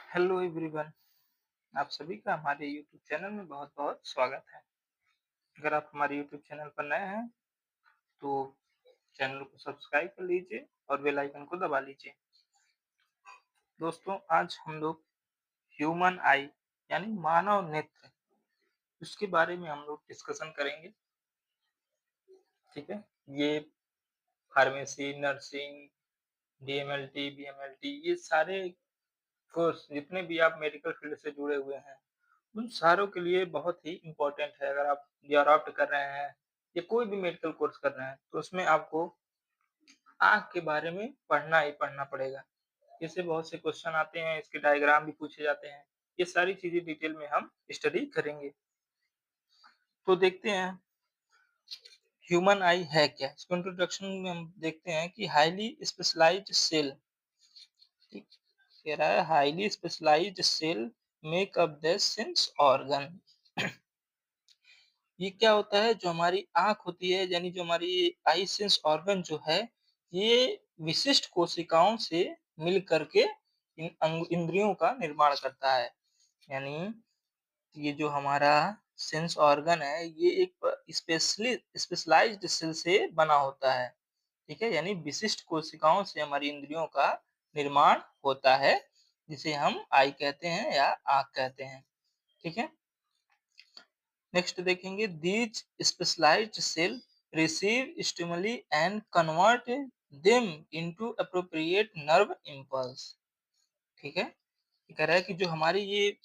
Hello everyone, आप सभी का हमारे यूट्यूब चैनल में बहुत-बहुत स्वागत है। अगर आप हमारे यूट्यूब चैनल पर नए हैं, तो चैनल को सब्सक्राइब कर लीजिए और बेल आइकन को दबा लीजिए। दोस्तों, आज हम लोग ह्यूमन आई यानी मानव नेत्र, उसके बारे में हम लोग डिस्कशन करेंगे, ठीक है? ये फार्मेसी, नर्सिंग, डीएमएलटी, बीएमएलटी ये सारे कोर्स जितने भी आप मेडिकल फील्ड से जुड़े हुए हैं, उन सारों के लिए बहुत ही इम्पोर्टेंट है। अगर आप जेआरएफ कर रहे हैं या कोई भी मेडिकल कोर्स कर रहे हैं, तो उसमें आपको आँख के बारे में पढ़ना ही पढ़ना पड़ेगा। इससे बहुत से क्वेश्चन आते हैं, इसके डायग्राम भी पूछे जाते हैं। ये सारी चीज़ें डिटेल में हम स्टडी करेंगे। तो देखते हैं ह्यूमन आई है क्या? इसको इंट्रोडक्शन में हम देखते हैं कि हाइली स्पेशलाइज्ड सेल, ठीक, कह रहा है highly specialised cell make up the sense organ. ये क्या होता है, जो हमारी आँख होती है यानी जो हमारी आई सेंस ऑर्गन जो है, ये विशिष्ट कोशिकाओं से मिल कर के इन इंद्रियों का निर्माण करता है। यानी ये जो हमारा सेंस ऑर्गन है, ये एक स्पेशलाइज्ड सेल से बना होता है, ठीक है? यानी विशिष्ट कोशिकाओं से हमारी इंद्रियों का निर्माण होता है, जिसे हम आई कहते हैं या आँख कहते हैं, ठीक है? नेक्स्ट देखेंगे, these specialised cell receive stimuli and convert them into appropriate nerve impulse, ठीक है? ये कह रहा है कि जो हमारी ये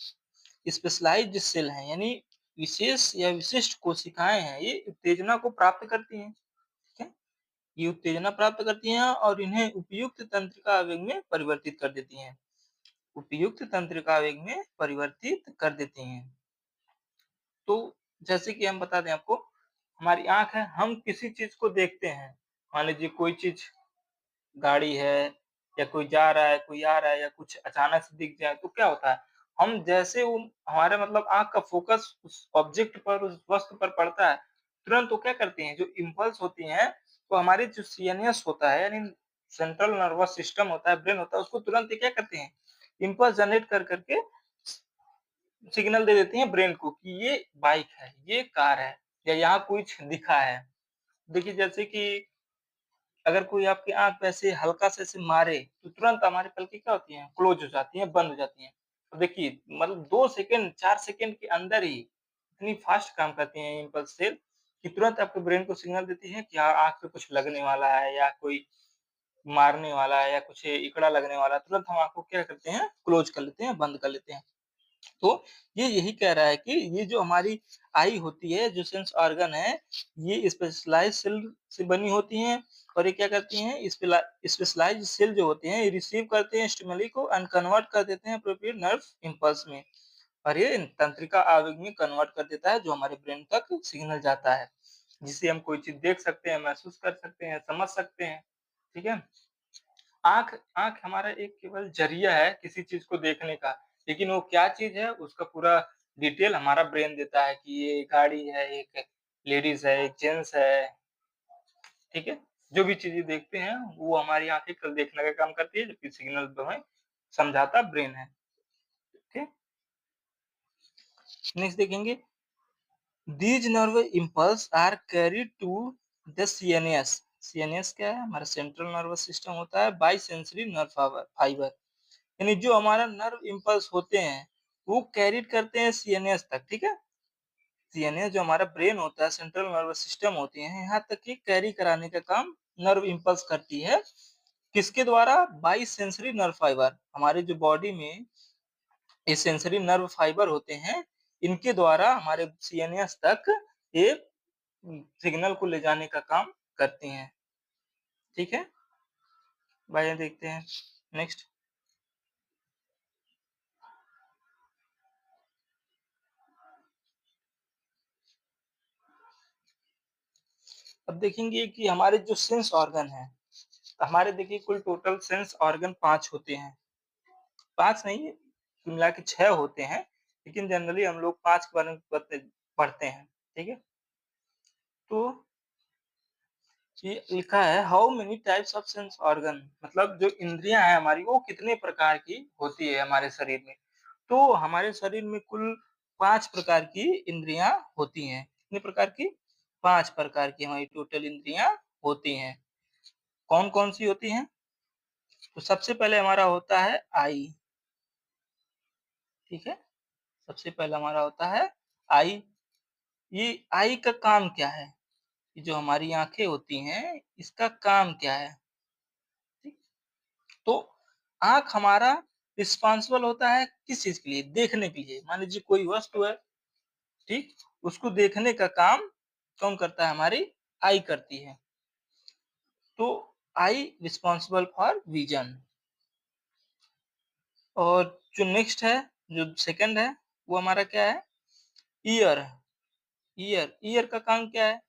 स्पेशलाइज्ड सेल हैं, यानी विशेष या विशिष्ट कोशिकाएं हैं, ये उत्तेजना को प्राप्त करती हैं, ठीक है? ये उत्तेजना प्राप्त करती हैं और इन्हें उपयुक्त तंत्रिका आवेग में परिवर्तित कर देती हैं। उपयुक्त तंत्रिका आवेग में परिवर्तित कर देती हैं। तो जैसे कि हम बता दें आपको, हमारी आँख है, हम किसी चीज़ को देखते हैं। मान लीजिए कोई चीज़, गाड़ी है या कोई जा रहा है, कोई आ रहा है या कुछ अचानक से दिख जाए, तो क्या होता है, हम जैसे वो हमारा मतलब आँख का फ़ोकस उस ऑब्जेक्ट पर, उस वस्तु पर पड़ता है, तुरंत वो क्या करती हैं, जो इम्पल्स होती हैं, वो हमारे जो सीएनएस होता है, यानी सेंट्रल नर्वस सिस्टम होता है, ब्रेन होता है, उसको तुरंत ये क्या करते हैं, इम्पल्स जनरेट कर के सिग्नल दे देती हैं ब्रेन को कि ये बाइक है, ये कार है या यहाँ कुछ दिखा है। देखिए जैसे कि अगर कोई आपकी आँख पे ऐसे हल्का से ऐसे मारे, तो तुरंत हमारी पलकें क्या होती हैं, क्लोज़ हो जाती हैं, बंद हो जाती हैं। तो देखिए मतलब 2 सेकंड, 4 सेकंड के अंदर ही इतनी फ़ास्ट काम करती हैं इम्पल्स सेल कि तुरंत आपके ब्रेन को सिग्नल देती है कि हाँ, आँख पे कुछ लगने वाला है या कोई मारने वाला है या कुछ इकड़ा लगने वाला है। तुरंत हम आँख को क्या करते हैं, क्लोज़ कर लेते हैं, बंद कर लेते हैं। तो ये यही कह रहा है कि ये जो हमारी आई होती है, जो सेंस ऑर्गन है, ये स्पेशलाइज्ड सेल से बनी होती हैं और ये क्या करती हैं, स्पेशलाइज्ड सेल जो होते हैं, ये रिसीव करते हैं स्टिमुली को एंड कन्वर्ट कर देते हैं एप्रोप्रिएट नर्व इम्पल्स में, और ये तंत्रिका आवेग में कन्वर्ट कर देता है, जो हमारे ब्रेन तक सिग्नल जाता है, जिससे हम कोई चीज़ देख सकते हैं, महसूस कर सकते हैं, समझ सकते हैं, ठीक है? आँख आँख हमारा एक केवल ज़रिया है किसी चीज़ को देखने का, लेकिन वो क्या चीज़ है उसका पूरा डिटेल हमारा ब्रेन देता है कि ये गाड़ी है, एक लेडीज़ है, एक जेंट्स है, ठीक है? जो भी चीज़ें देखते हैं वो हमारी आँखें केवल देखने का काम करती है, जबकि सिग्नल जो है समझाता ब्रेन है, ठीक? नेक्स्ट देखेंगे, these nerve impulse are carried to the CNS. CNS क्या है? हमारा सेंट्रल नर्वस सिस्टम होता है, बाई सेंसरी नर्व फाइबर, यानी जो हमारा नर्व इम्पल्स होते हैं, वो कैरीड करते हैं सीएनएस तक, ठीक है? सीएनएस जो हमारा ब्रेन होता है, सेंट्रल नर्वस सिस्टम होती है, यहाँ तक कि कैरी कराने का काम नर्व इम्पल्स करती है। किसके द्वारा? बाई सेंसरी नर्व फाइबर, हमारे जो बॉडी में ये सेंसरी नर्व फाइबर होते हैं, इनके द्वारा हमारे सीएनएस तक ये सिग्नल को ले जाने का काम करती हैं, ठीक है? आइए देखते हैं नेक्स्ट। अब देखेंगे कि हमारे जो सेंस ऑर्गन है, हमारे देखिए कुल टोटल सेंस ऑर्गन 5 होते हैं। 5 नहीं, कुल मिला के 6 होते हैं, लेकिन जनरली हम लोग 5 के बारे में पढ़ते हैं, ठीक है? तो ये लिखा है how many types of sense organ, मतलब जो इंद्रियां हैं हमारी वो कितने प्रकार की होती है हमारे शरीर में। तो हमारे शरीर में कुल 5 प्रकार की इंद्रियां होती हैं। कितने प्रकार की? 5 प्रकार की हमारी टोटल इंद्रियां होती हैं। कौन-कौन सी होती हैं? तो सबसे पहले हमारा होता है आई, ठीक है? सबसे पहला हमारा होता है आई। ये आई का काम क्या है? ये जो हमारी आँखें होती हैं, इसका काम क्या है? ठीक? तो आँख हमारा रिस्पॉन्सिबल होता है किस चीज़ के लिए? देखने के लिए। मान लीजिए कोई वस्तु है, ठीक? उसको देखने का काम कौन करता है? हमारी आई करती है। तो आई रिस्पॉन्सिबल फॉर विज़न। और जो नेक्स्ट है, जो सेकंड है, वो हमारा क्या है? ईयर। ईयर का काम क्या है?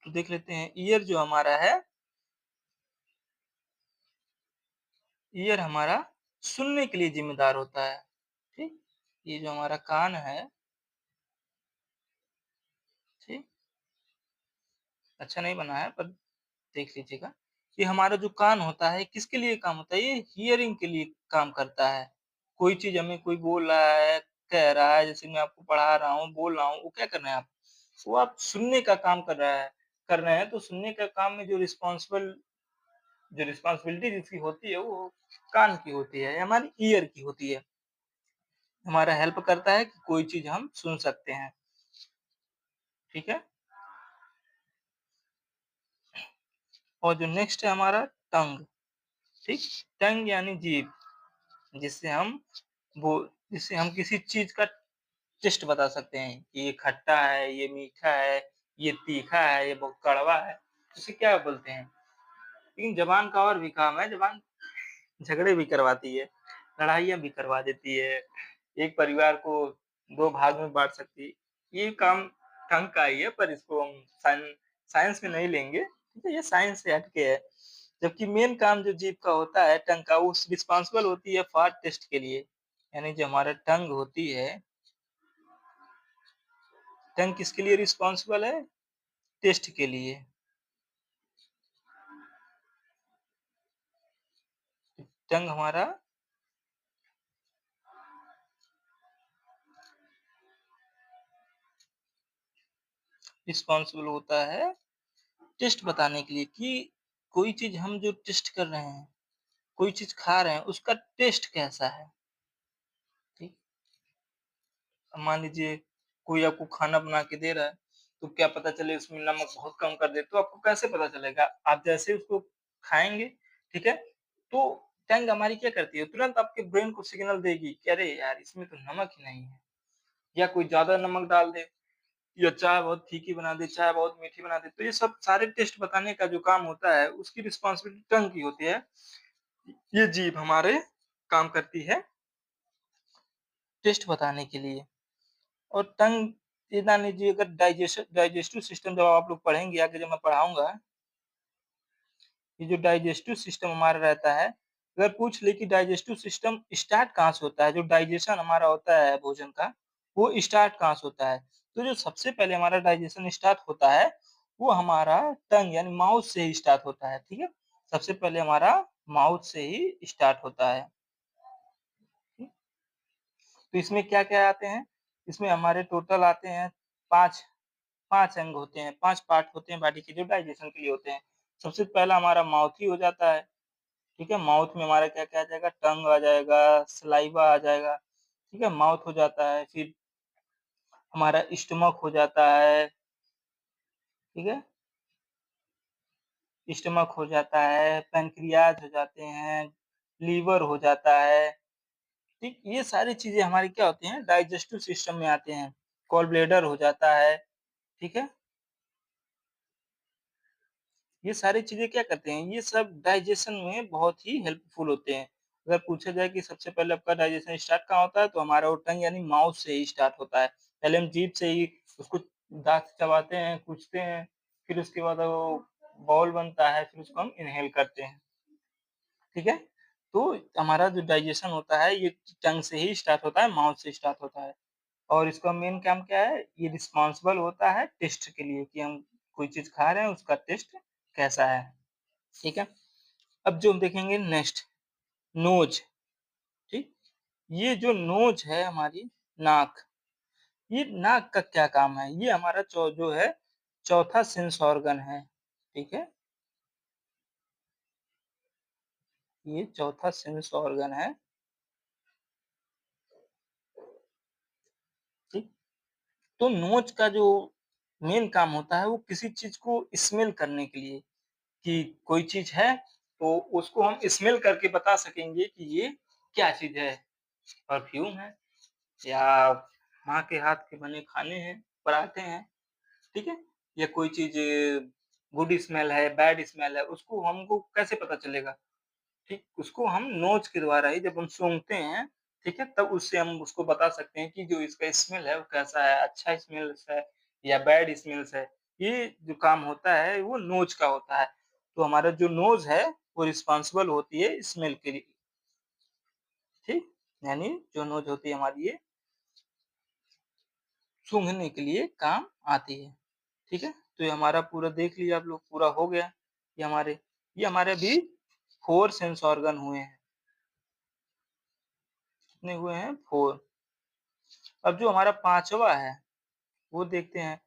तो देख लेते हैं। ईयर जो हमारा है, ईयर हमारा सुनने के लिए ज़िम्मेदार होता है, ठीक? ये जो हमारा कान है, ठीक? अच्छा नहीं बना है पर देख लीजिएगा। ये हमारा जो कान होता है किसके लिए काम होता है? ये हियरिंग के लिए काम करता है। कोई चीज़ हमें कोई बोल रहा है, कह रहा है, जैसे मैं आपको पढ़ा रहा हूँ, बोल रहा हूँ, वो क्या कर रहे हैं आप? वो आप सुनने का काम कर रहे हैं, तो सुनने का काम में जो रिस्पॉन्सिबिलिटी जिसकी होती है वो कान की होती है, हमारी ईयर की होती है। हमारा हेल्प करता है कि कोई चीज़ हम सुन सकते हैं, ठीक है? और जो नेक्स्ट है हमारा टंग, ठीक? टंग यानी जीभ, जिससे हम वो जिससे हम किसी चीज़ का टेस्ट बता सकते हैं कि ये खट्टा है, ये मीठा है, ये तीखा है, ये बहुत कड़वा है। उसे क्या बोलते हैं? लेकिन ज़ुबान का और भी काम है, ज़ुबान झगड़े भी करवाती है, लड़ाइयाँ भी करवा देती है, एक परिवार को 2 भाग में बाँट सकती है। ये काम टंग का ही है, पर इसको हम साइंस में नहीं लेंगे, ठीक है? ये साइंस से हट के है। जबकि मेन काम जो जीभ का होता है, टंग का, वो रिस्पॉन्सिबल होती है फॉर टेस्ट के लिए। यानी जो हमारा टंग होती है, टंग किसके लिए रिस्पॉन्सिबल है? टेस्ट के लिए। टंग हमारा रिस्पॉन्सिबल होता है टेस्ट बताने के लिए कि कोई चीज़ हम जो टेस्ट कर रहे हैं, कोई चीज़ खा रहे हैं, उसका टेस्ट कैसा है, ठीक? अब मान लीजिए कोई आपको खाना बना के दे रहा है, तो क्या पता चले उसमें नमक बहुत कम कर दे, तो आपको कैसे पता चलेगा? आप जैसे ही उसको खाएँगे, ठीक है? तो टंग हमारी क्या करती है, तुरंत आपके ब्रेन को सिग्नल देगी कि अरे यार! इसमें तो नमक ही नहीं है, या कोई ज़्यादा नमक डाल दे, या चाय बहुत फीकी बना दे, चाय बहुत मीठी बना दे। तो ये सब सारे टेस्ट बताने का जो काम होता है, उसकी रिस्पॉन्सिबिलिटी टंग की होती है। ये जीभ हमारे काम करती है टेस्ट बताने के लिए। और टंग, ये मान लीजिए अगर डाइजेस्टिव सिस्टम जब आप लोग पढ़ेंगे, आगे जब मैं पढ़ाऊँगा, ये जो डाइजेस्टिव सिस्टम हमारा रहता है, अगर पूछ ले कि डाइजेस्टिव सिस्टम स्टार्ट कहाँ से होता है, जो डाइजेशन हमारा होता है भोजन का, वो स्टार्ट कहाँ से होता है? तो जो सबसे पहले हमारा डाइजेशन स्टार्ट होता है, वो हमारा टंग यानी माउथ से ही स्टार्ट होता है, ठीक है? सबसे पहले हमारा माउथ से ही स्टार्ट होता है। ठीक? तो इसमें क्या-क्या आते हैं? इसमें हमारे टोटल आते हैं 5 5 अंग होते हैं, 5 पार्ट होते हैं बॉडी के जो डाइजेशन के लिए होते हैं। सबसे पहला हमारा माउथ ही हो जाता है, ठीक है? माउथ में हमारा क्या-क्या आ जाएगा? टंग आ जाएगा, सलाइवा आ जाएगा, ठीक है? माउथ हो जाता है, फिर हमारा स्टमक हो जाता है, ठीक है? स्टमक हो जाता है, पैनक्रियाज़ हो जाते हैं, लीवर हो जाता है, ठीक? ये सारी चीज़ें हमारी क्या होती हैं? डाइजेस्टिव सिस्टम में आते हैं। गॉल ब्लैडर हो जाता है, ठीक है? ये सारी चीज़ें क्या करते हैं, ये सब डाइजेशन में बहुत ही हेल्पफुल होते हैं। अगर पूछा जाए कि सबसे पहले आपका डाइजेशन स्टार्ट कहाँ होता है, तो हमारा वो टंग यानी माउथ से ही स्टार्ट होता है। पहले हम जीभ से ही उसको दाँत से चबाते हैं, कुचते हैं, फिर उसके बाद वो बाउल बनता है, फिर उसको हम इन्हेल करते हैं, ठीक है? तो हमारा जो डाइजेशन होता है, ये टंग से ही स्टार्ट होता है, माउथ से स्टार्ट होता है। और इसका मेन काम क्या है? ये रिस्पॉन्सिबल होता है टेस्ट के लिए कि हम कोई चीज़ खा रहे हैं उसका टेस्ट कैसा है, ठीक है? अब जो हम देखेंगे नेक्स्ट नोज़, ठीक? ये जो नोज़ है हमारी नाक, ये नाक का क्या काम है? ये हमारा जो है चौथा सेंस ऑर्गन है, ठीक है? ये चौथा सेंस ऑर्गन है, ठीक? तो नोच का जो मेन काम होता है वो किसी चीज़ को स्मेल करने के लिए कि कोई चीज़ है तो उसको हम स्मेल करके बता सकेंगे कि ये क्या चीज़ है, परफ्यूम है या माँ के हाथ के बने खाने हैं, पराठे हैं, ठीक है? या कोई चीज़ गुड स्मेल है, बैड स्मेल है, उसको हमको कैसे पता चलेगा? ठीक, उसको हम नोच के द्वारा ही जब हम सूँघते हैं, ठीक है? तब उससे हम उसको बता सकते हैं कि जो इसका स्मेल है वो कैसा है, अच्छा स्मेल्स है या बैड स्मेल्स है। ये जो काम होता है वो नोच का होता है। तो हमारा जो नोज़ है वो रिस्पॉन्सिबल होती है स्मेल के लिए, ठीक? यानी जो नोज़ होती है हमारी ये सूँघने के लिए काम आती है, ठीक है? तो ये हमारा पूरा देख लिया आप लोग, पूरा हो गया। ये हमारे अभी 4 सेंस ऑर्गन हुए हैं। कितने हुए हैं? 4। अब जो हमारा 5वाँ है, वो देखते हैं,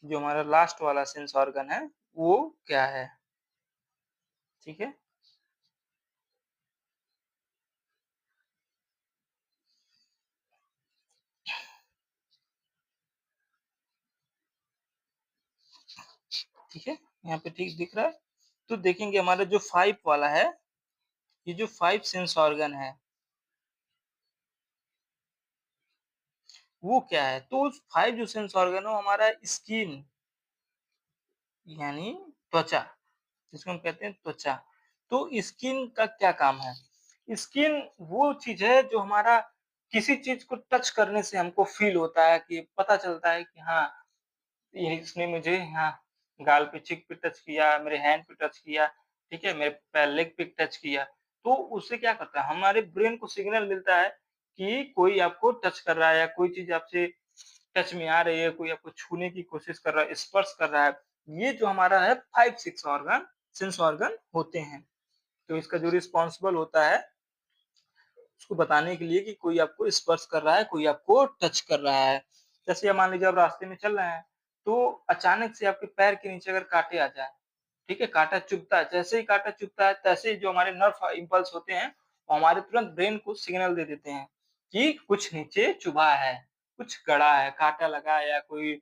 जो हमारा लास्ट वाला सेंस ऑर्गन है, वो क्या है? ठीक है? ठीक है? यहाँ पे ठीक दिख रहा है? तो देखेंगे हमारा जो 5 वाला है, ये जो 5 सेंस ऑर्गन है, वो क्या है? तो 5 जो सेंस ऑर्गन है, वो हमारा स्किन यानी त्वचा, जिसको हम कहते हैं त्वचा। तो स्किन का क्या काम है? स्किन वो चीज़ है जो हमारा किसी चीज़ को टच करने से हमको फ़ील होता है कि पता चलता है कि हाँ, ये इसने मुझे यहाँ गाल पे, चिक पे टच किया, मेरे हैंड पे टच किया, ठीक है? मेरे लेग पे टच किया। तो उससे क्या करता है, हमारे ब्रेन को सिग्नल मिलता है कि कोई आपको टच कर रहा है या कोई चीज़ आपसे टच में आ रही है, कोई आपको छूने की कोशिश कर रहा है, स्पर्श कर रहा है। ये जो हमारा है 5-6 ऑर्गन, सेंस ऑर्गन होते हैं। तो इसका जो रिस्पॉन्सिबल होता है, उसको बताने के लिए कि कोई आपको स्पर्श कर रहा है, कोई आपको टच कर रहा है। जैसे आप मान लीजिए आप रास्ते में चल रहे हैं, तो अचानक से आपके पैर के नीचे अगर काँटे आ जाएँ, ठीक है? काँटा चुभता है, जैसे ही काँटा चुभता है, तैसे ही जो हमारे नर्व इम्पल्स होते हैं, वो हमारे तुरंत ब्रेन को सिग्नल दे देते हैं कि कुछ नीचे चुभा है, कुछ गड़ा है, काँटा लगा है या कोई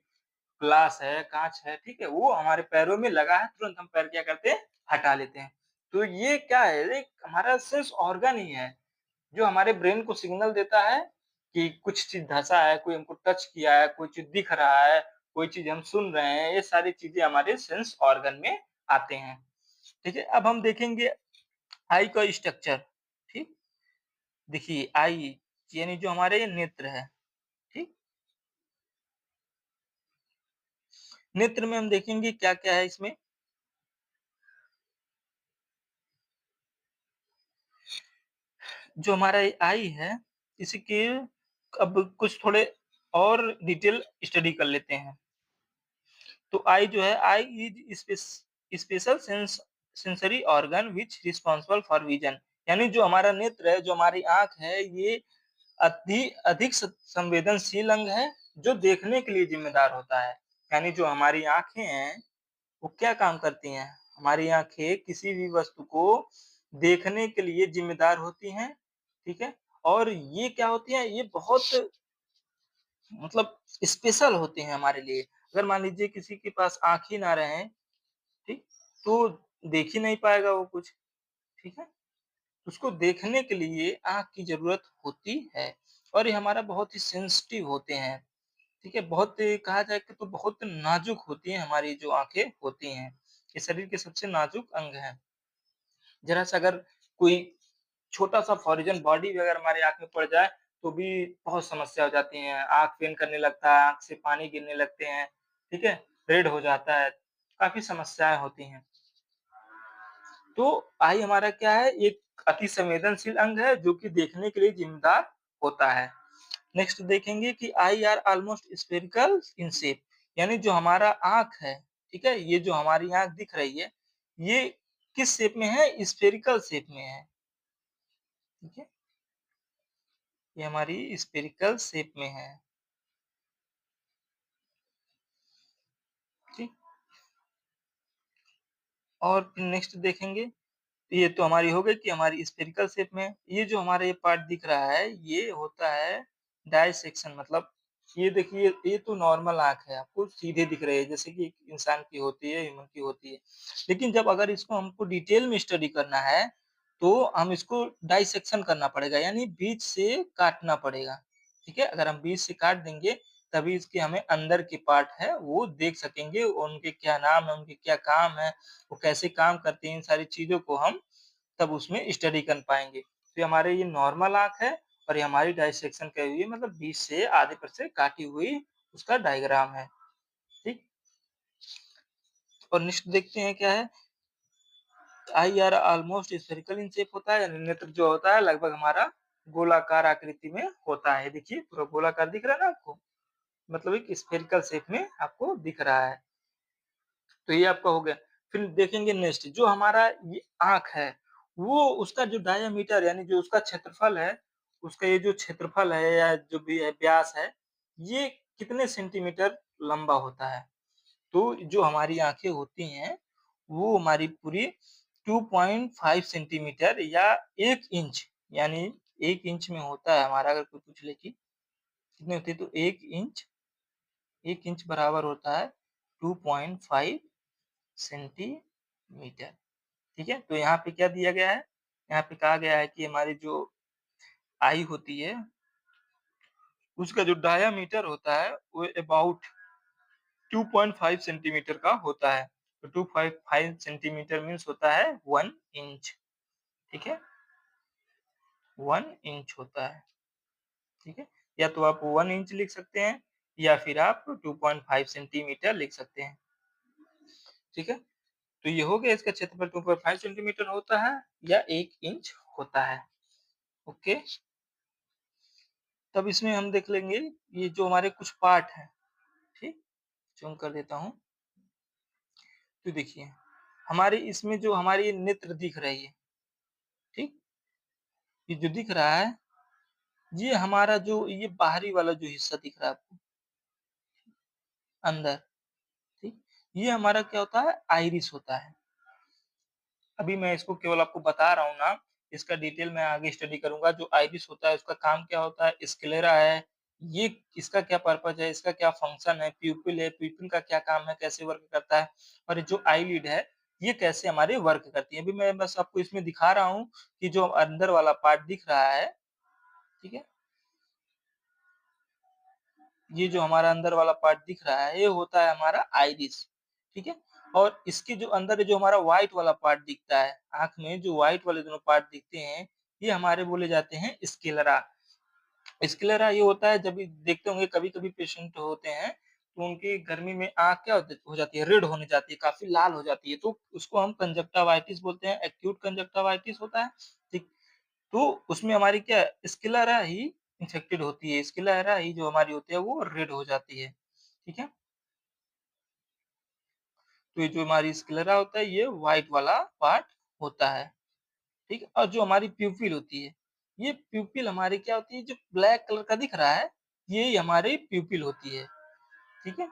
ग्लास है, काँच है, ठीक है? वो हमारे पैरों में लगा है, तुरंत हम पैर क्या करते हैं, हटा लेते हैं। तो ये क्या है, एक हमारा सेंस ऑर्गन ही है, जो हमारे ब्रेन को सिग्नल देता है कि कुछ चीज़ धँसा है, कोई हमको टच किया है, कोई चीज़ दिख रहा है, कोई चीज़ हम सुन रहे हैं, ये सारी चीज़ें हमारे सेंस ऑर्गन में आते हैं। ठीक है? अब हम देखेंगे आई का स्ट्रक्चर, ठीक? देखिए आई यानी जो हमारे नेत्र है, ठीक? नेत्र में हम देखेंगे क्या-क्या है इसमें। जो हमारा ये आई है, इसी के अब कुछ थोड़े और डिटेल स्टडी कर लेते हैं। तो आई जो है, eye is special sensory organ which responsible for vision, यानी जो हमारा नेत्र है, जो हमारी आँख है, ये अधिक संवेदनशील अंग है, जो देखने के लिए ज़िम्मेदार होता है। यानी जो हमारी आँखें हैं, वो क्या काम करती हैं? हमारी आँखें किसी भी वस्तु को देखने के लिए ज़िम्मेदार होती हैं, ठीक है? और ये क्या होती हैं, ये बहुत मतलब स्पेशल होते हैं हमारे लिए। अगर मान लीजिए किसी के पास आँख ही ना रहें, ठीक? तो देख ही नहीं पाएगा वो कुछ, ठीक है? उसको देखने के लिए आँख की ज़रूरत होती है और ये हमारा बहुत ही सेंसिटिव होते हैं, ठीक है? बहुत कहा जाए कि तो बहुत नाज़ुक होती हैं हमारी जो आँखें होती हैं। ये शरीर के सबसे नाज़ुक अंग हैं। ज़रा-सा अगर कोई छोटा-सा फॉरिजन बॉडी भी अगर हमारी आँख में पड़ जाए, तो भी बहुत समस्या हो जाती है। आँख पेन करने लगता है, आँख से पानी गिरने लगते हैं, ठीक है? रेड हो जाता है, काफ़ी समस्याएँ होती हैं। तो आई हमारा क्या है, एक अति संवेदनशील अंग है जो कि देखने के लिए ज़िम्मेदार होता है। नेक्स्ट देखेंगे कि I R almost spherical in shape, यानी जो हमारा आँख है, ठीक है? ये जो हमारी आँख दिख रही है, ये किस शेप में है? स्फेरिकल शेप में है, ठीक है? ये हमारी स्फेरिकल शेप में है, ठीक? और फिर नेक्स्ट देखेंगे, ये तो हमारी हो गई कि हमारी स्फेरिकल शेप में है। ये जो हमारा ये पार्ट दिख रहा है, ये होता है डायसेक्शन मतलब ये देखिए, ये तो नॉर्मल आँख है, आपको सीधे दिख रही है, जैसे कि एक इंसान की होती है, ह्यूमन की होती है। लेकिन जब अगर इसको हमको डिटेल में स्टडी करना है, तो हम इसको डाइसेक्शन करना पड़ेगा, यानी बीच से काटना पड़ेगा, ठीक है? अगर हम बीच से काट देंगे, तभी इसके हमें अंदर के पार्ट है, वो देख सकेंगे, उनके क्या नाम है, उनके क्या काम है, वो कैसे काम करते हैं, इन सारी चीज़ों को हम तब उसमें स्टडी कर पाएँगे। तो ये हमारे ये नॉर्मल आँख है और ये हमारी डाइसेक्शन करी हुई है मतलब बीच से आधे पर से काटी हुई उसका डायग्राम है, ठीक? और नेक्स्ट देखते हैं क्या है, I R almost spherical in shape होता है, यानी नेत्र जो होता है लगभग हमारा गोलाकार आकृति में होता है। देखिए पूरा गोलाकार दिख रहा है ना आपको? मतलब एक स्फेरिकल शेप में आपको दिख रहा है। तो ये आपका हो गया। फिर देखेंगे नेक्स्ट जो हमारा ये आँख है, वो उसका जो डायामीटर यानी जो उसका क्षेत्रफल है, उसका ये जो क्षेत्रफल है या जो भी है व्यास है, ये कितने सेंटीमीटर लंबा होता है? तो जो हमारी आँखें होती हैं, वो हमारी पूरी 2.5 सेंटीमीटर या 1 इंच यानी 1 इंच में होता है हमारा अगर कोई पूछ ले कि कितनी होती है तो 1 इंच बराबर होता है 2.5 सेंटीमीटर, ठीक है? तो यहाँ पे क्या दिया गया है? यहाँ पे कहा गया है कि हमारी जो आई होती है, उसका जो डायामीटर होता है, वो अबाउट 2.5 सेंटीमीटर का होता है। तो 2.5 सेंटीमीटर मीन्स होता है 1 इंच, ठीक है? 1 इंच होता है, ठीक है? या तो आप 1 इंच लिख सकते हैं या फिर आप 2.5 सेंटीमीटर लिख सकते हैं, ठीक है? तो ये हो गया इसका क्षेत्रफल 2.5 सेंटीमीटर होता है या 1 इंच होता है, ओके? तब इसमें हम देख लेंगे ये जो हमारे कुछ पार्ट हैं, ठीक? ज़ूम कर देता हूँ। तो देखिए, हमारे इसमें जो हमारी ये नेत्र दिख रही है, ठीक? ये जो दिख रहा है, ये हमारा जो ये बाहरी वाला जो हिस्सा दिख रहा है आपको, अंदर, ठीक? ये हमारा क्या होता है? आइरिस होता है। अभी मैं इसको केवल आपको बता रहा हूँ नाम, इसका डिटेल मैं आगे स्टडी करूँगा। जो आइरिस होता है, उसका काम क्या होता है? स्क्लेरा है, ये इसका क्या पर्पज़ है, इसका क्या फंक्शन है, प्यूपिल है, प्यूपिल का क्या काम है, कैसे वर्क करता है और ये जो आईलिड है, ये कैसे हमारे वर्क करती है। अभी मैं बस आपको इसमें दिखा रहा हूँ कि जो अंदर वाला पार्ट दिख रहा है, ठीक है? ये जो हमारा अंदर वाला पार्ट दिख रहा है, ये होता है हमारा आइरिस, ठीक है? और इसके जो अंदर जो हमारा व्हाइट वाला पार्ट दिखता है, आँख में जो व्हाइट वाले दोनों पार्ट दिखते हैं, ये हमारे बोले जाते हैं स्क्लेरा। स्क्लेरा ये होता है जब भी देखते होंगे कभी-कभी पेशेंट होते हैं, तो उनकी गर्मी में आँख क्या हो जाती है, रेड होने जाती है, काफ़ी लाल हो जाती है, तो उसको हम कंजक्टिवाइटिस बोलते हैं, एक्यूट कंजक्टिवाइटिस होता है, ठीक? तो उसमें हमारी क्या स्क्लेरा ही इन्फेक्टेड होती है, स्क्लेरा ही जो हमारी होती है वो रेड हो जाती है, ठीक है? तो ये जो हमारी स्क्लेरा होता है ये व्हाइट वाला पार्ट होता है, ठीक है? और जो हमारी प्यूपिल होती है, ये प्यूपिल हमारी क्या होती है जो ब्लैक कलर का दिख रहा है, ये हमारी प्यूपिल होती है, ठीक है?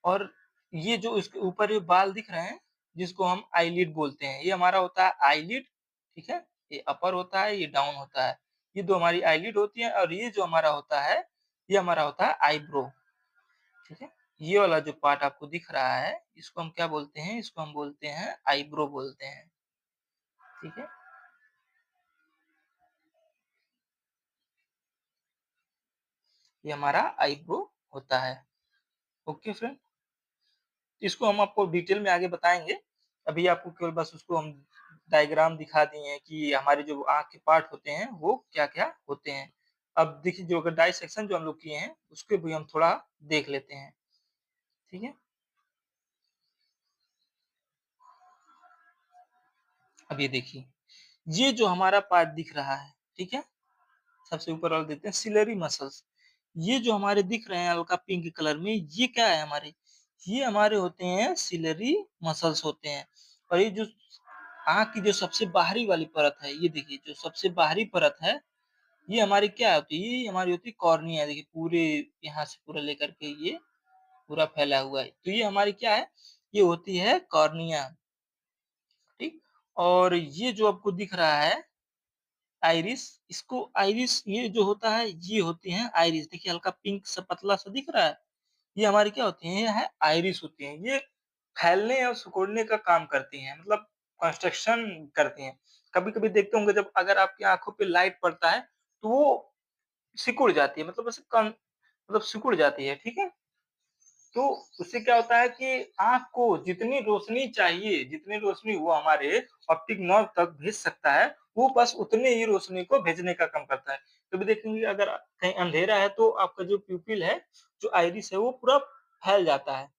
और ये जो इसके ऊपर ये बाल दिख रहे हैं, जिसको हम आईलिड बोलते हैं, ये हमारा होता है आईलिड, ठीक है? ये अपर होता है, ये डाउन होता है। ये 2 हमारी आईलिड होती है और ये जो हमारा होता है, ये हमारा होता है आईब्रो, ठीक है? ये वाला जो पार्ट आपको दिख रहा है, इसको हम क्या बोलते हैं? इसको हम बोलते हैं आईब्रो बोलते हैं, ठीक है? ये हमारा आईब्रो होता है। Okay friend? इसको हम आपको डिटेल में आगे बताएँगे। अभी आपको केवल बस उसको हम डायग्राम दिखा दिए हैं कि हमारे जो आँख के पार्ट होते हैं, वो क्या-क्या होते हैं। अब देखिए जो अगर डाइसेक्शन जो हम लोग किए हैं, उसको भी हम थोड़ा देख लेते हैं। ठीक है? अब ये देखिए, ये जो हमारा पार्ट दिख रहा है, ठीक है? सबसे ऊपर वाला देखते हैं सिलरी मसल्स। ये जो हमारे दिख रहे हैं हल्का पिंक कलर में, ये क्या है हमारे? ये हमारे होते हैं सिलरी मसल्स होते हैं। और ये जो आँख की जो सबसे बाहरी वाली परत है, ये देखिए जो सबसे बाहरी परत है, ये हमारी क्या होती है? ये हमारी होती है कॉर्निया। देखिए पूरे यहाँ से पूरा लेकर के ये पूरा फैला हुआ है। तो ये हमारी क्या है? ये होती है कॉर्निया, ठीक? और ये जो आपको दिख रहा है आइरिस, इसको आइरिस ये जो होता है, ये होती हैं आइरिस। देखिए हल्का पिंक सा पतला सा दिख रहा है, ये हमारी क्या होती हैं? ये है आइरिस होती हैं। ये फैलने और सिकुड़ने का काम करती हैं, मतलब कंस्ट्रक्शन करती हैं। कभी-कभी देखते होंगे जब अगर आपकी आँखों पे लाइट पड़ता है, तो वो सिकुड़ जाती है, मतलब ऐसे कम मतलब सिकुड़ जाती है, ठीक है? तो उससे क्या होता है कि आँख को जितनी रोशनी चाहिए, जितनी रोशनी वो हमारे ऑप्टिक नर्व तक भेज सकता है, वो बस उतनी ही रोशनी को भेजने का काम करता है। कभी देखेंगे अगर कहीं अंधेरा है तो आपका जो प्यूपिल है, जो आइरिस है वो पूरा फैल जाता है।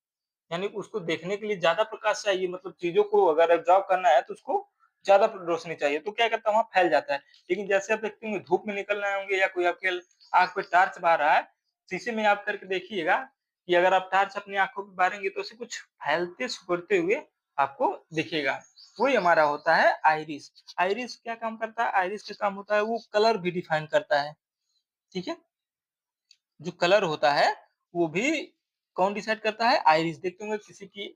यानी उसको देखने के लिए ज़्यादा प्रकाश चाहिए, मतलब चीज़ों को अगर ऑब्ज़र्व करना है तो उसको ज़्यादा रोशनी चाहिए, तो क्या करता है वहाँ फैल जाता है। लेकिन जैसे आप देखते होंगे धूप में निकल रहे होंगे या कोई आपके आँख पे टॉर्च मार रहा है, शीशे में आप करके देखिएगा कि अगर आप टॉर्च अपनी आँखों पे मारेंगे तो ऐसे कुछ फैलते सिकुड़ते हुए आपको दिखेगा। वही हमारा होता है आइरिस। आइरिस क्या काम करता है? आइरिस का काम होता है वो कलर भी डिफाइन करता है, ठीक है? जो कलर होता है, वो भी कौन डिसाइड करता है? आइरिस। देखते होंगे किसी की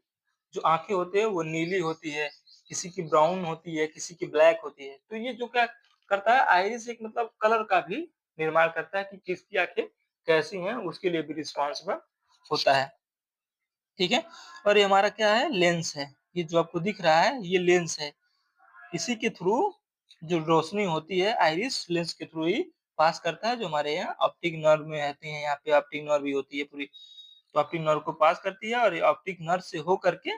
जो आँखें होती है वो नीली होती है, किसी की ब्राउन होती है, किसी की ब्लैक होती है। तो ये जो क्या करता है आइरिस एक मतलब कलर का भी निर्माण करता है कि किसकी आँखें कैसी हैं, उसके लिए भी रिस्पॉन्सिबल होता है, ठीक है? और ये हमारा क्या है? लेंस है। ये जो आपको दिख रहा है ये लेंस है। इसी के थ्रू जो रोशनी होती है आइरिस लेंस के थ्रू ही पास करता है, जो हमारे यहाँ ऑप्टिक नर्व में रहते हैं, यहाँ पे ऑप्टिक नर्व भी होती है पूरी। तो ऑप्टिक नर्व को पास करती है और ये ऑप्टिक नर्व से हो करके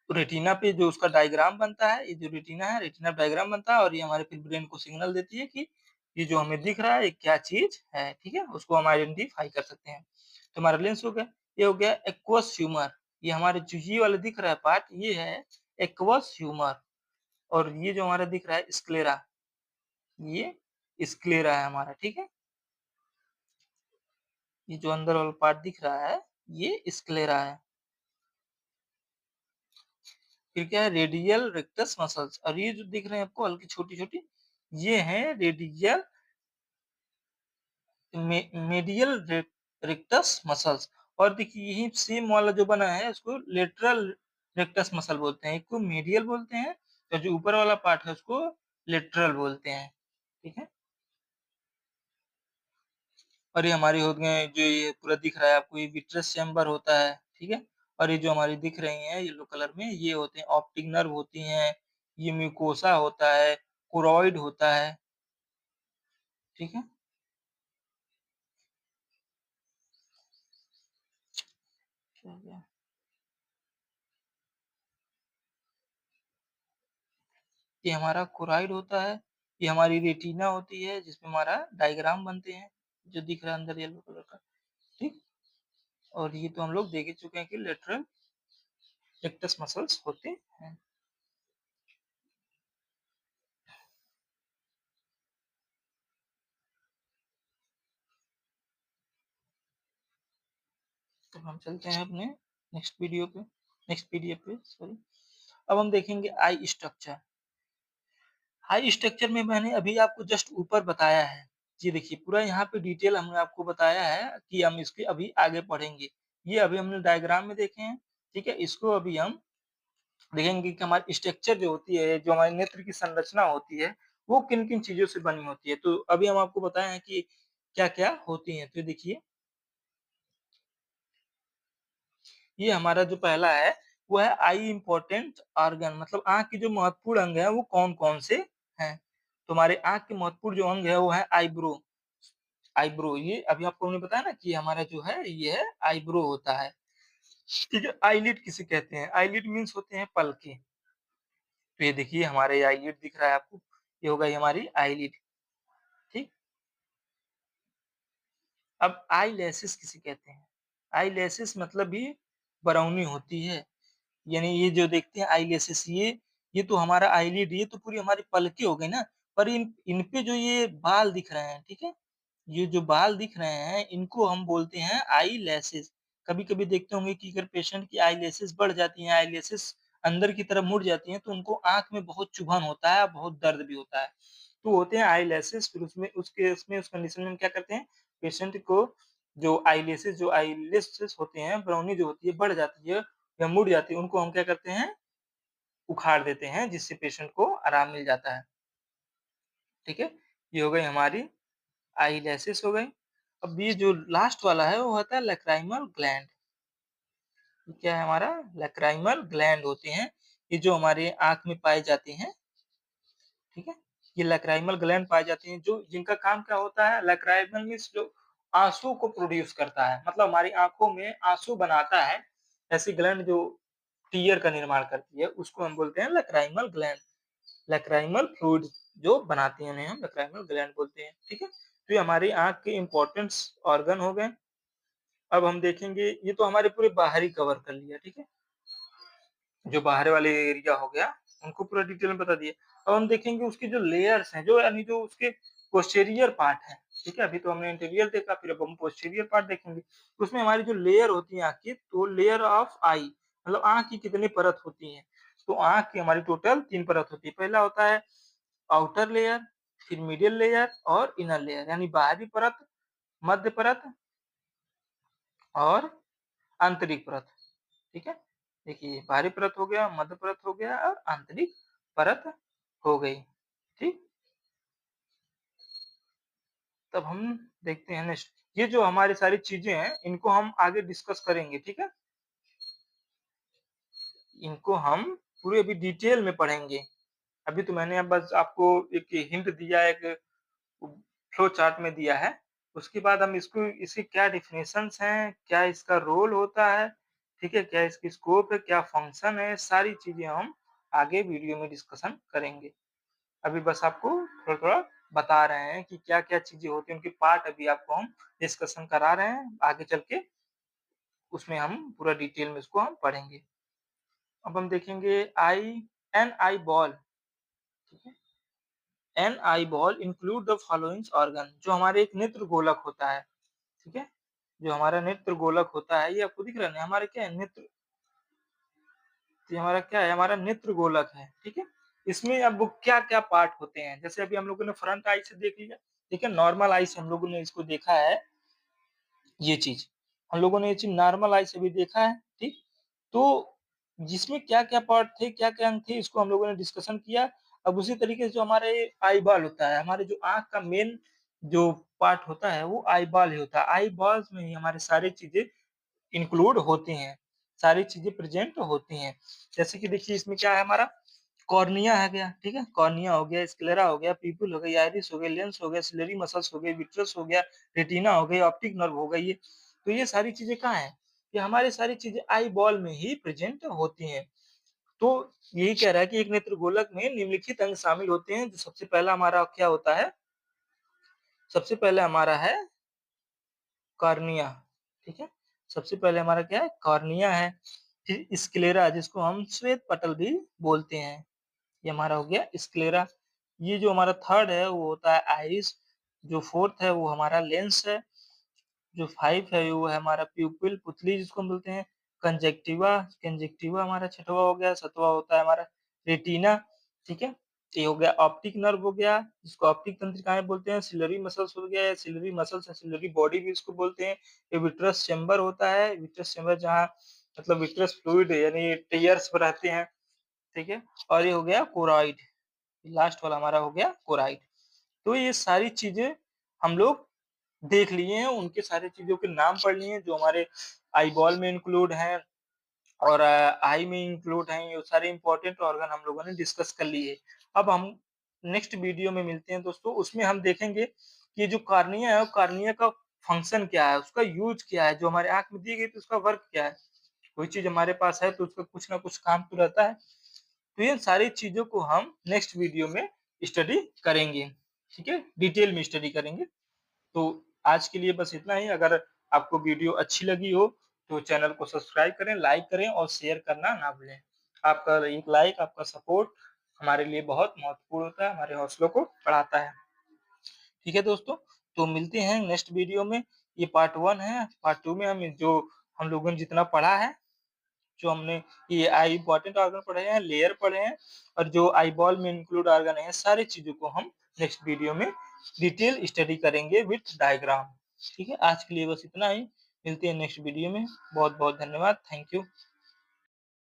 रेटिना पे जो उसका डायग्राम बनता है, ये जो रेटिना है, रेटिना डायग्राम बनता है और ये हमारे फिर ब्रेन को सिग्नल देती है कि ये जो हमें दिख रहा है, ये क्या चीज़ है, ठीक है? उसको हम आइडेंटिफ़ाई कर सकते हैं। तो हमारा लेंस हो गया, ये हो गया एक्वस ह्यूमर। ये हमारे जो ये वाला दिख रहा है पार्ट, ये है एक्वस ह्यूमर। और ये जो हमारा दिख रहा है स्क्लेरा, ये स्क्लेरा है हमारा, ठीक है? ये जो अंदर वाला पार्ट दिख रहा है, ये स्क्लेरा है। फिर क्या है? Radial rectus muscles. और ये जो दिख रहे हैं आपको हल्की छोटी-छोटी, ये हैं रेडियल मेडियल रेक्टस मसल्स। और देखिए यही सेम वाला जो बना है उसको लेटरल रेक्टस मसल बोलते हैं। एक को मेडियल बोलते हैं और जो ऊपर वाला पार्ट है उसको लेटरल बोलते हैं, ठीक है? और ये हमारी हो गए जो ये पूरा दिख रहा है आपको, ये विट्रस चैम्बर होता है, ठीक है? और ये जो हमारी दिख रही हैं येलो कलर में, ये होते हैं ऑप्टिक नर्व होती हैं, ये म्यूकोसा होता है, कोरॉइड होता है, ठीक है? क्या हो गया? ये हमारा कोरॉइड होता है, ये हमारी रेटिना होती है जिसमें हमारा डायग्राम बनते हैं, जो दिख रहा है अंदर येलो कलर का, ठीक? और ये तो हम लोग देख ही चुके हैं कि लेटरल रेक्टस मसल्स होते हैं। तो हम चलते हैं अपने नेक्स्ट पीडीएफ पे सॉरी। अब हम देखेंगे आई स्ट्रक्चर। आई स्ट्रक्चर में मैंने अभी आपको जस्ट ऊपर बताया है। ये देखिए पूरा यहाँ पे डिटेल हमने आपको बताया है कि हम इसके अभी आगे पढ़ेंगे। ये अभी हमने डायग्राम में देखे हैं, ठीक है? इसको अभी हम देखेंगे कि हमारी स्ट्रक्चर जो होती है, जो हमारे नेत्र की संरचना होती है, वो किन-किन चीज़ों से बनी होती है। तो अभी हम आपको बताए हैं कि क्या-क्या होती हैं। तो देखिए, ये हमारा जो पहला है, वो है आई इम्पोर्टेंट ऑर्गन, मतलब आँख के जो महत्वपूर्ण अंग हैं, वो कौन-कौन से हैं? तो हमारे आँख के महत्वपूर्ण जो अंग है, वो है आईब्रो। आईब्रो ये अभी आपको हमने बताया ना कि हमारा जो है, ये है आईब्रो होता है। ठीक है? आईलिड किसे कहते हैं? आईलिड मीन्स होते हैं पलकें। तो ये देखिए हमारा ये आईलिड दिख रहा है आपको, ये हो गई हमारी आईलिड, ठीक? अब आईलैशेस किसे कहते हैं? आईलैशेस मतलब भी बरौनी होती है, यानी ये जो देखते हैं आईलैशेस ये तो हमारा आईलिड, ये तो पूरी हमारी पलकें हो गई ना, पर इन पे जो ये बाल दिख रहे हैं, ठीक है? ये जो बाल दिख रहे हैं, इनको हम बोलते हैं आईलैशेस। कभी-कभी देखते होंगे कि अगर पेशेंट की आईलेसेस बढ़ जाती हैं, आईलेसेस अंदर की तरफ मुड़ जाती हैं, तो उनको आँख में बहुत चुभन होता है, बहुत दर्द भी होता है। तो होते हैं आईलेसेस, फिर उसमें उस केस में, उस कंडीशन में हम क्या करते हैं, पेशेंट को जो आईलेसेस होते हैं, ब्राउनी जो होती है, बढ़ जाती है या मुड़ जाती है, उनको हम क्या करते हैं, उखाड़ देते हैं, जिससे पेशेंट को आराम मिल जाता है। ठीक है? ये हो गई हमारी आईलैशेस हो गई। अब ये जो लास्ट वाला है वो होता है लैक्राइमल ग्लैंड। ये क्या है हमारा? लैक्राइमल ग्लैंड होते हैं, ये जो हमारे आँख में पाए जाते हैं, ठीक है? ये लैक्राइमल ग्लैंड पाए जाते हैं जो जिनका काम क्या होता है, लैक्राइमल मीन्स जो आँसू को प्रोड्यूस करता है, मतलब हमारी आँखों में आँसू बनाता है, ऐसी ग्लैंड जो टीयर का निर्माण करती है, उसको हम बोलते हैं लैक्राइमल ग्लैंड। लैक्राइमल फ्लूइड जो बनाती हैं उन्हें हम लैक्राइमल ग्लैंड बोलते हैं, ठीक है? तो ये हमारी आँख के इम्पोर्टेंट ऑर्गन हो गए। अब हम देखेंगे, ये तो हमारे पूरे बाहरी कवर कर लिया, ठीक है? जो बाहर वाले एरिया हो गया, उनको पूरा डिटेल में बता दिए। अब हम देखेंगे उसके जो लेयर्स हैं, जो यानी जो उसके पोस्टीरियर पार्ट है, ठीक है? अभी तो हमने इंटीरियर देखा, फिर अब हम पोस्टीरियर पार्ट देखेंगे। उसमें हमारी जो लेयर होती है आँख की, तो लेयर ऑफ आई, मतलब आँख की कितनी परत होती हैं? तो आँख की हमारी टोटल 3 परत होती है। पहला होता है आउटर लेयर, फिर मिडल लेयर और इनर लेयर, यानी बाहरी परत, मध्य परत और आंतरिक परत, ठीक है? देखिए बाहरी परत हो गया, मध्य परत हो गया और आंतरिक परत हो गई, ठीक? तब हम देखते हैं नेक्स्ट, ये जो हमारी सारी चीजें हैं, इनको हम आगे डिस्कस करेंगे, ठीक है? इनको हम पूरे अभी डिटेल में पढ़ेंगे। अभी तो मैंने अब बस आपको एक हिंट दिया, एक फ्लो चार्ट में दिया है। उसके बाद हम इसको, इसकी क्या डेफिनेशंस हैं, क्या इसका रोल होता है, ठीक है? क्या इसकी स्कोप है, क्या फंक्शन है, सारी चीज़ें हम आगे वीडियो में डिस्कशन करेंगे। अभी बस आपको थोड़ा-थोड़ा बता रहे हैं कि क्या-क्या चीज़ें होती हैं, उनके पार्ट अभी आपको हम डिस्कशन करा रहे हैं। आगे चल के उसमें हम पूरा डिटेल में इसको हम पढ़ेंगे। अब हम देखेंगे एन आई बॉल, ठीक है? An eyeball include the following organ, जो हमारे एक नेत्र गोलक होता है, ठीक है? जो हमारा नेत्र गोलक होता है, ये आपको दिख रहा है ना, हमारे क्या है नेत्र, ये हमारा क्या है, हमारा नेत्र गोलक है, ठीक है? इसमें अब क्या-क्या पार्ट होते हैं, जैसे अभी हम लोगों ने फ्रंट आई से देख लिया, ठीक है? नॉर्मल आई से हम लोगों ने इसको देखा है, ये चीज़। हम लोगों ने ये चीज़ नॉर्मल आई से भी देखा है, ठीक? तो जिसमें क्या-क्या पार्ट थे, क्या-क्या अंग थे, इसको हम लोगों ने डिस्कशन किया। अब उसी तरीके से जो हमारे आई बॉल होता है, हमारे जो आँख का मेन जो पार्ट होता है, वो आई बॉल ही होता है। आई बॉल्स में ही हमारी सारी चीज़ें इंक्लूड होती हैं, सारी चीज़ें प्रेज़ेंट होती हैं। जैसे कि देखिए इसमें क्या है हमारा, कॉर्निया आ गया, ठीक है? कॉर्निया हो गया, स्क्लेरा हो गया, पिupil हो गई, आइरिस हो गई, लेंस हो गया, सिलियरी मसल्स हो गए, विट्रस हो गया, रेटिना हो गई, ऑप्टिक नर्व हो गई ये। तो ये सारी चीज़ें कहाँ हैं? ये हमारी सारी चीज़ें आई बॉल में ही प्रेज़ेंट होती हैं। तो यही कह रहा है कि एक नेत्रगोलक में निम्नलिखित अंग शामिल होते हैं, जो सबसे पहला हमारा क्या होता है? सबसे पहले हमारा है कॉर्निया, ठीक है? सबसे पहले हमारा क्या है? कॉर्निया है। फिर स्क्लेरा, जिसको हम श्वेत पटल भी बोलते हैं, ये हमारा हो गया स्क्लेरा। ये जो हमारा थर्ड है वो होता है आइरिस, जो फोर्थ है वो हमारा लेंस है, जो 5 है वो है हमारा प्यूपिल, पुतली जिसको हम बोलते हैं, कंजक्टिवा, कंजक्टिवा हमारा छठवां हो गया, सातवां होता है हमारा रेटिना, ठीक है? ये हो गया ऑप्टिक नर्व हो गया, जिसको ऑप्टिक तंत्रिकाएँ बोलते हैं, सिलियरी मसल्स हो गया, सिलियरी मसल्स या सिलियरी बॉडी भी इसको बोलते हैं। ये विट्रस चैम्बर होता है, विट्रस चैम्बर जहाँ मतलब विट्रस फ्लूइड यानी टीयर्स रहते हैं, ठीक है? और ये हो गया कोरॉइड, लास्ट वाला हमारा हो गया कोरॉइड। तो ये सारी चीज़ें हम लोग देख लिए हैं, उनके सारी चीज़ों के नाम पढ़ लिए हैं, जो हमारे आई बॉल में इंक्लूड हैं और आई में इंक्लूड हैं, ये सारे इम्पोर्टेंट ऑर्गन हम लोगों ने डिस्कस कर लिए। अब हम नेक्स्ट वीडियो में मिलते हैं दोस्तों, उसमें हम देखेंगे कि जो कॉर्निया है, कॉर्निया का फंक्शन क्या है, उसका यूज़ क्या है, जो हमारे आँख में दी गई तो उसका वर्क क्या है? कोई चीज़ हमारे पास है तो उसका कुछ ना कुछ काम तो रहता है। तो इन सारी चीज़ों को हम नेक्स्ट वीडियो में स्टडी करेंगे, ठीक है? डिटेल में स्टडी करेंगे। तो आज के लिए बस इतना ही। अगर आपको वीडियो अच्छी लगी हो तो चैनल को सब्सक्राइब करें, लाइक करें और शेयर करना ना भूलें। आपका एक लाइक, आपका सपोर्ट हमारे लिए बहुत महत्वपूर्ण होता है, हमारे हौसलों को बढ़ाता है। ठीक है दोस्तों, तो मिलते हैं नेक्स्ट वीडियो में। ये पार्ट 1 है, पार्ट 2 में हम जो हम लोगों ने जितना पढ़ा है, जो हमने ये आई इम्पोर्टेंट ऑर्गन पढ़े हैं, लेयर पढ़े हैं और जो आईबॉल में इंक्लूड ऑर्गन है, सारी चीज़ों को हम नेक्स्ट वीडियो में डिटेल स्टडी करेंगे विथ डायग्राम। ठीक है? आज के लिए बस इतना ही। मिलते हैं नेक्स्ट वीडियो में। बहुत-बहुत धन्यवाद। Thank you.